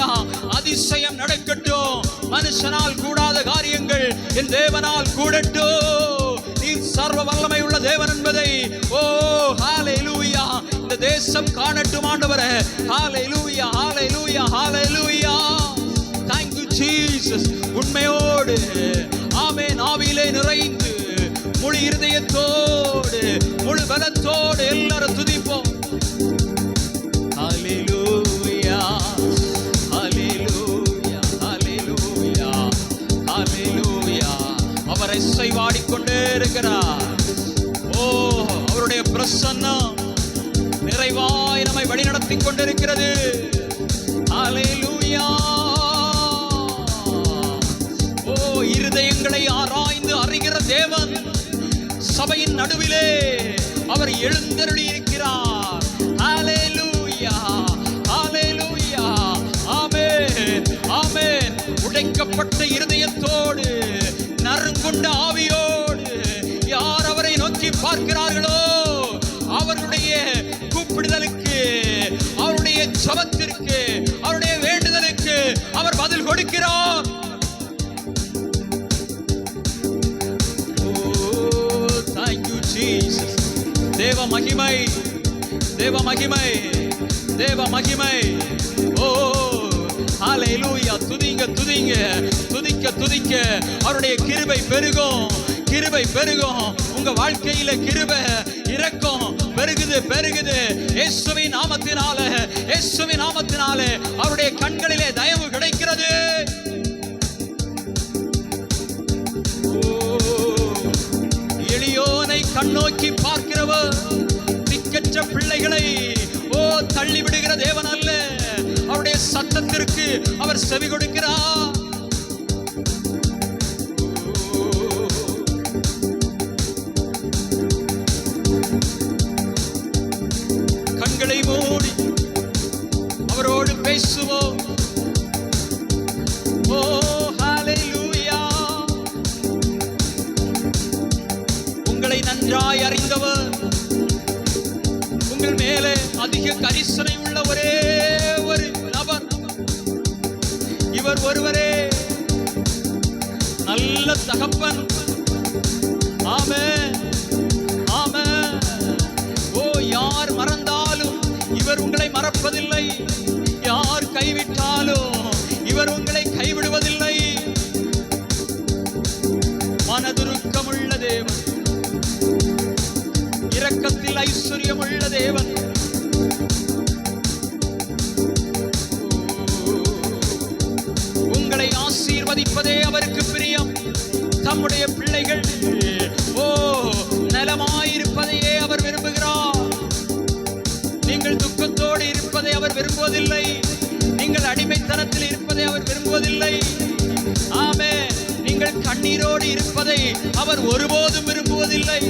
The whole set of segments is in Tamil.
ஹalleluya. அதிசயம் நடக்கட்டும். மனுஷனால் கூடாத காரியங்கள் என் தேவனால் கூடட்டும். நீ சர்வ வல்லமை உள்ள தேவன் என்பதை ஓ ஹalleluya இந்த தேசம் காணட்டும் ஆண்டவரே. ஹalleluya ஹalleluya ஹalleluya. Thank you Jesus. உண்மையோடு ஆமென் ஆவியிலே நிறைந்து முழு இருதயத்தோடு முழு பலத்தோடு எல்லாரும் துதிப்போம். ஹalleluya ஹalleluya ஹalleluya ஹalleluya. அவர் இசைவாடிக்கொண்டே இருக்கிறார். ஓ அவருடைய பிரசன்னம் நிறைவாய் நம்மை வழிநடத்திக் கொண்டிருக்கிறது. ஹalleluya. ஓ இருதயங்களை ஆராய்ந்து அறிகிற தேவன் சபையின் நடுவிலே அவர் எழுந்தருளி இருக்கிறார். ஹalleluya ஹalleluya. ஆமென் ஆமென். உடைக்கப்பட்ட இருதயத்தோடு நறுங்குண்ட ஆவியோடு யார் அவரை நோக்கி பார்க்கிறார்களோ அவருடைய கூப்பிடுதலுக்கு அவருடைய ஜெபத்திற்கு அவருடைய வேண்டுதலுக்கு அவர் பதில் கொடுக்கிறார். தேவ மகிமை தேவ மகிமை தேவ மகிமை. ஓ ஹalleluya. துதிங்க துதிங்க துதிக்க துதிக்க அவருடைய கிருபை பெருகும் கிருபை பெருகும். உங்க வாழ்க்கையில கிருபை இரக்கம் பெருகுது பெருகுது. இயேசுவின் நாமத்தினாலே இயேசுவின் நாமத்தினாலே அவருடைய கண்களிலே தயவு கிடைக்கிறது. எளியோனை கண்ணோக்கி பார்க்கிறவர் திக்கற்ற பிள்ளைகளை ஓ தள்ளி விடுகிற தேவன் அல்ல. அவருடைய சத்தத்திற்கு அவர் செவி கொடுக்கிறார். கண்களை மூடி அவரோடு பேசுவோம். ஓ ஹalleluya. உங்களை நன்றாய் அறிந்தவர், உங்கள் மேலே அதிக கரிசனை உள்ள ஒரே ஒரு நபர் இவர் ஒருவரே. நல்ல தகப்பன். ஆமென் ஆமென். ஓ யார் மறந்தாலும் இவர் உங்களை மறப்பதில்லை. யார் கைவிட்டாலும் இவர் உங்களை கைவிடுவதில்லை. மனதுருக்கமுள்ள தேவன், இரக்கத்தில் ஐஸ்வர்யமுள்ள தேவன். உங்களை ஆசீர்வதிப்பதே அவருக்கு பிரியம். தம்முடைய பிள்ளைகள் ஓ நலமாயிருப்பதையே அவர் விரும்புகிறார். நீங்கள் துக்கத்தோடு இருப்பதை அவர் விரும்புவதில்லை. நீங்கள் அடிமைத்தனத்தில் இருப்பதை அவர் விரும்புவதில்லை. ஆமென். நீங்கள் கண்ணீரோடு இருப்பதை அவர் ஒருபோதும் விரும்புவதில்லை.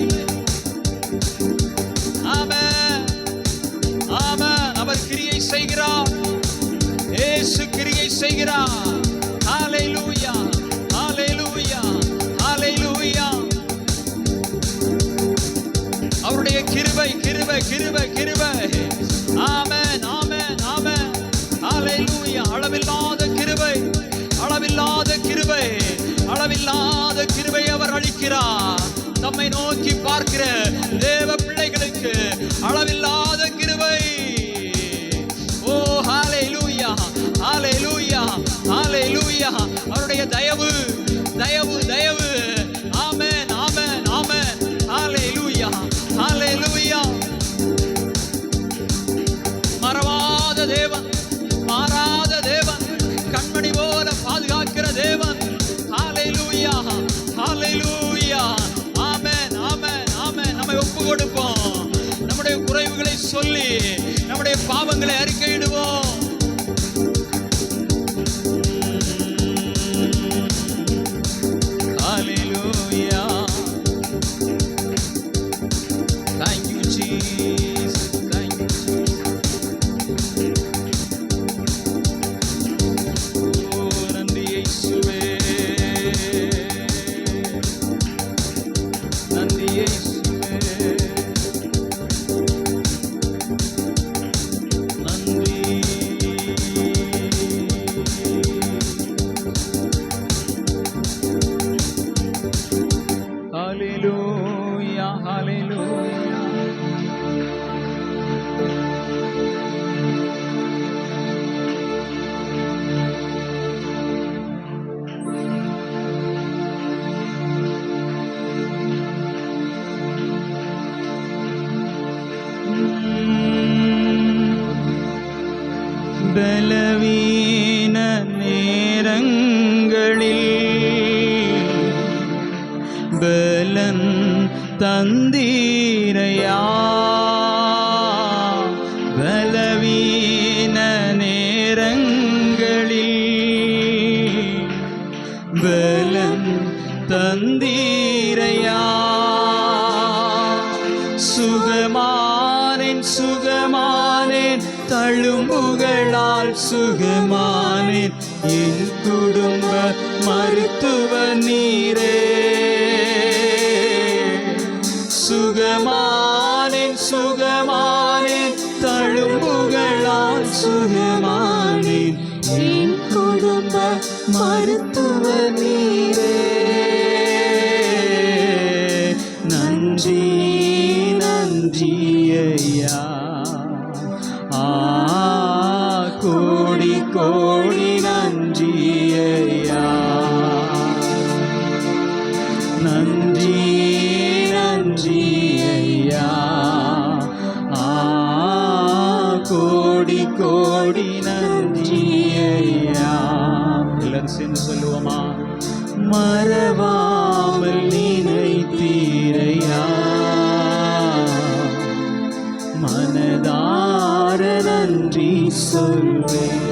ஆமென் ஆமென். அவர் கிரியை செய்கிறார். இயேசு கிரியை செய்கிறார். ஹalleluya ஹalleluya ஹalleluya. அவருடைய கிருபை கிருபை கிருபை கிருபை. ஆமென் ஆமென் ஆமென். ஹalleluya. அளவில்லாத கிருபை அளவில்லாத கிருபை அளவில்லாத கிருபை அவர் அளிக்கிறார். தம்மை நோக்கி பார்க்கிற தேவ பிள்ளைகளுக்கு அளவில்லாத கிருபை. ஓ ஹalleluya ஹalleluya ஹalleluya. அவருடைய தயவு தயவு தயவு. ஆமென் ஆமென் ஆமென். ஹalleluya ஹalleluya. மறவாத தேவன், மாறாத தேவன், கண்மணி போல பாதுகாக்கிற தேவன். ஹalleluya ஹalleluya. ஆமென் ஆமென் ஆமென். நம்மை தந்தீரையா பலவீன நேரங்களில் பலன் தந்தீரையா சுகமானேன் சுகமானேன் தழும்புகளால் சுகமானேன் என் குடும்ப மருத்துவ நீரே சுகமானேன் சுகமானேன் தழும்புகளால் சுகமானேன் என் குடும்ப மருத்துவ நீரே நன்றி நன்றி ஐயா கோடி கோடி நன்றி ஐயா நன்றி நன்றி ஐயா கோடி கோடி நன்றி ஐயா எல்லாரும் சேர்ந்து சொல்லுவோமா மறவாமல் நினைத்தீரையா மனதார நன்றி சொல்வேன்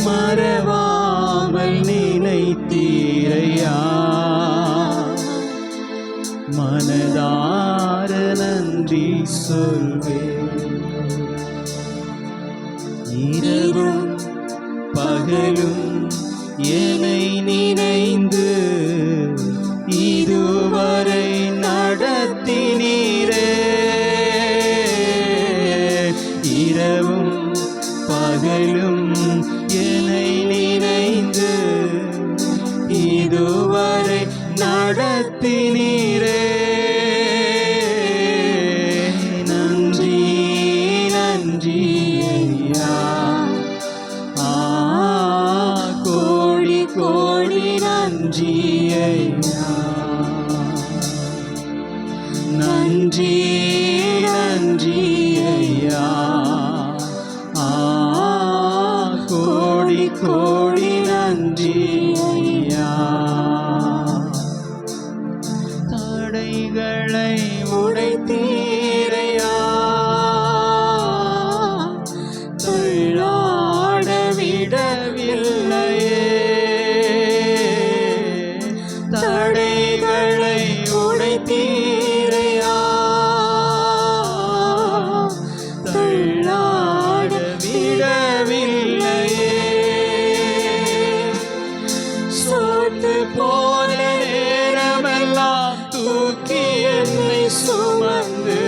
மறவாமல் நினைத்தீரையா மனதார நன்றி சொல்வேன் இரவும் பகலும் என்னை நினைந்து இதுவரை நடத்தினீரே இரவும் பகலும் என்னை நினைந்து இதுவரை நடத்தினீரே நன்றி நன்றி ஐயா கோடி கோடி நன்றி ஐயா நன்றி நன்றி ஐயா கோடி கோடி நன்றி ஐயா தடைகளை உடைத்தீரையா தள்ளாட விடவில்லையே தடைகளை உடைத்தீரையா தள்ளாட விடவில்லையே சோர்ந்து போன நேரமெல்லாம் தூக்கி என்னை சுமந்து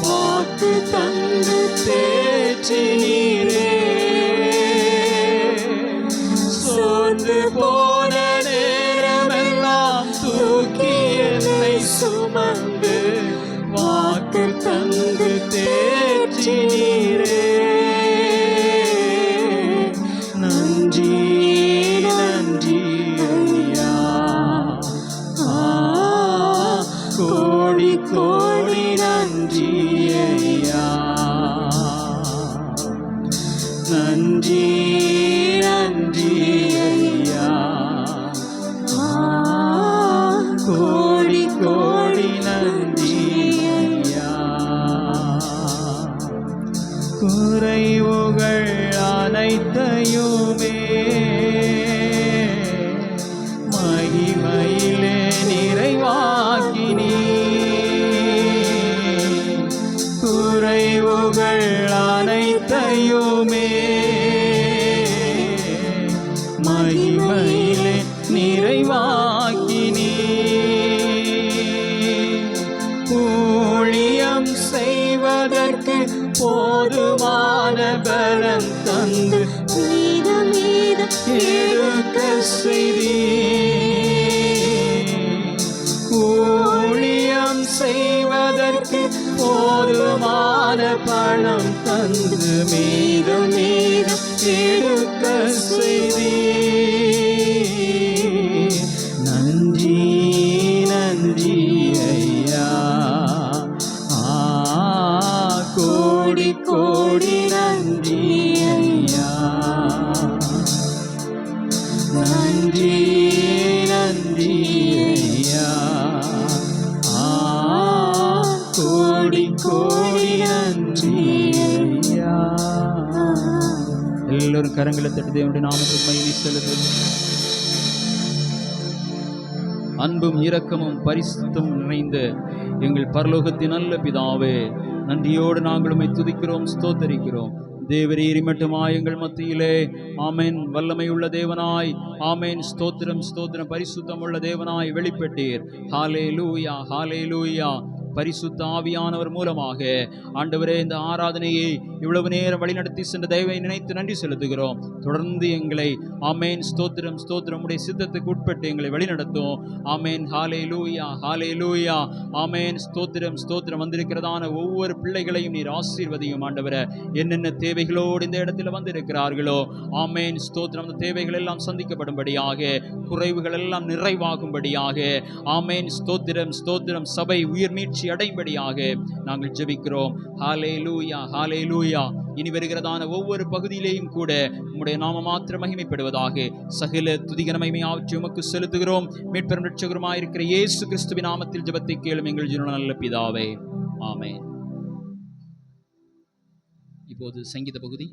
வாக்கு தந்து தேற்றினீரே சோர்ந்து போன நேரமெல்லாம் தூக்கி என்னை சுமந்து வாக்கு தந்து தேற்றினீரே நன்றி நன்றி ஐயா கோடி கோடி நன்றி ஐயா நன்றி நன்றி ஐயா கோடி கோடி நன்றி ஐயா குறைவுகள் அனைத்தையுமே மகிமையிலே நிறைவாக்கினீ குறைவுகள் அனைத்தையுமே மகிமையிலே நிறைவாக்கினீ ஊழியம் செய்வதற்கு போதுமான பலம் தந்து மீதம் எடுக்க செய்தி ஊழியம் செய்வதற்கு போதுமான பணம் தந்து மீதம் எடுக்க செய்தி நன்றி நன்றி ஐயா கோடி கோடி நன்றி ஐயா நன்றி நன்றி ஐயா எல்லோரும் கரங்களை தட்டி தேவனுடைய நாமத்துக்கு மகிமை செலுத்துவோம். அன்பும் இரக்கமும் பரிசுத்தமும் நிறைந்த எங்கள் பரலோகத்தின் நல்ல பிதாவே, நன்றியோடு நாங்கள் உம்மை துதிக்கிறோம், ஸ்தோத்தரிக்கிறோம். தேவரீர் மட்டுமாய் எங்கள் மத்தியிலே ஆமேன் வல்லமை உள்ள தேவனாய், ஆமேன் ஸ்தோத்திரம் ஸ்தோத்திரம், பரிசுத்தம் உள்ள தேவனாய் வெளிப்பட்டீர். ஹல்லேலூயா ஹல்லேலூயா. பரிசுத்த ஆவியானவர் மூலமாக ஆண்டவரே இந்த ஆராதனையை இவ்வளவு நேரம் வழிநடத்தி சென்ற தயவை நினைத்து நன்றி செலுத்துகிறோம். தொடர்ந்து எங்களை ஆமேன் ஸ்தோத்திரம் ஸ்தோத்திரம் உடைய சித்தத்துக்கு உட்பட்டு எங்களை வழிநடத்தும். ஆமேன் ஹல்லேலூயா ஹல்லேலூயா. ஆமேன் ஸ்தோத்திரம் ஸ்தோத்திரம். வந்திருக்கிறதான ஒவ்வொரு பிள்ளைகளையும் நீர் ஆசீர்வதியும் ஆண்டவரே. என்னென்ன தேவைகளோடு இந்த இடத்துல வந்திருக்கிறார்களோ ஆமேன் ஸ்தோத்திரம், அந்த தேவைகள் எல்லாம் சந்திக்கப்படும்படியாக, குறைவுகள் எல்லாம் நிறைவாகும்படியாக, ஆமேன் ஸ்தோத்திரம் ஸ்தோத்திரம், சபை உயிர் மீட்சி அடையும்படியாக நாங்கள் ஜெபிக்கிறோம். ஹல்லேலூயா ஹல்லேலூயா. இனி வருகிறதான ஒவ்வொரு பகுதியிலேயும் கூட உம்முடைய நாமம் மாத்திரம் மகிமைப்படுவதாக. சகல துதிகன மகிமை ஆற்றி உமக்கு செலுத்துகிறோம். மீட்பெரும் இரட்சகருமாயிருக்கிற இயேசு கிறிஸ்துவின் நாமத்தில் ஜெபத்தை கேளும் எங்கள் ஜீவனுள்ள நல்ல பிதாவே, ஆமென். இப்போது சங்கீத பகுதி.